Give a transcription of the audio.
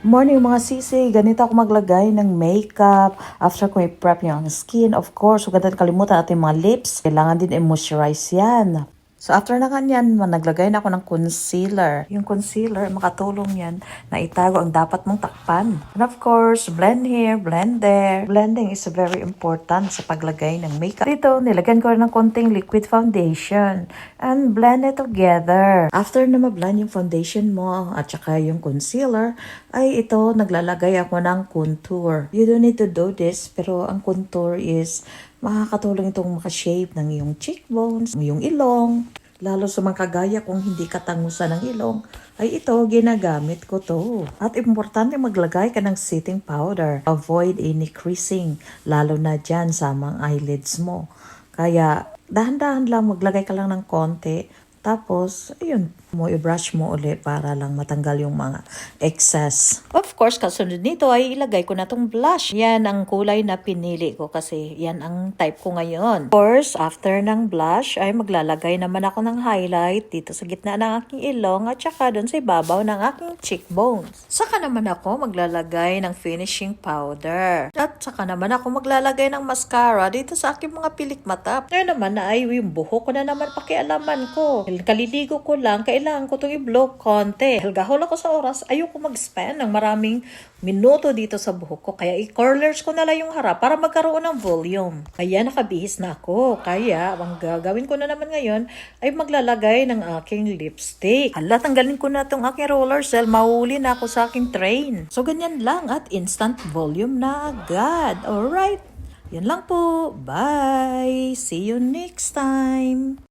Morning mga sisi, ganito ako maglagay ng makeup after ko i-prep yung skin. Of course, huwag natin kalimutan natin yung mga lips. Kailangan din i-moisturize yan. So after na kanyan, naglagay na ako ng concealer. Yung concealer, makatulong yan na itago ang dapat mong takpan. And of course, blend here, blend there. Blending is very important sa paglagay ng makeup. Dito, nilagyan ko rin ng konting liquid foundation. And blend it together. After na ma-blend yung foundation mo at saka yung concealer, ay ito, naglalagay ako ng contour. You don't need to do this, pero ang contour is makakatulong itong makashape ng iyong cheekbones, yung ilong. Lalo sa mga kagaya kung hindi katangusan ng ilong, ay ito, ginagamit ko to. At importante maglagay ka ng setting powder. Avoid any creasing, lalo na dyan sa mga eyelids mo. Kaya, dahan-dahan lang, maglagay ka lang ng konti. Tapos, ayun, i-brush mo ulit para lang matanggal yung mga excess. Of course, kasunod nito ay ilagay ko na tong blush. Yan ang kulay na pinili ko kasi yan ang type ko ngayon. Of course, after ng blush ay maglalagay naman ako ng highlight dito sa gitna ng aking ilong at saka doon sa ibabaw ng aking cheekbones. Saka naman ako maglalagay ng finishing powder. At saka naman ako maglalagay ng mascara dito sa aking mga pilik mata. Ngayon naman na ay yung buhok ko na naman pakialaman ko. Kaliligo ko lang, kailangan ko itong i-blow konti. Gahol ako sa oras, ayoko mag-spend ng maraming minuto dito sa buhok ko. Kaya i-curlers ko na lang yung harap para magkaroon ng volume. Kaya nakabihis na ako. Kaya ang gagawin ko na naman ngayon ay maglalagay ng aking lipstick. Hala, tanggalin ko na itong aking roller gel. Mahuli na ako sa aking train. So ganyan lang at instant volume na agad. Alright, yan lang po. Bye! See you next time!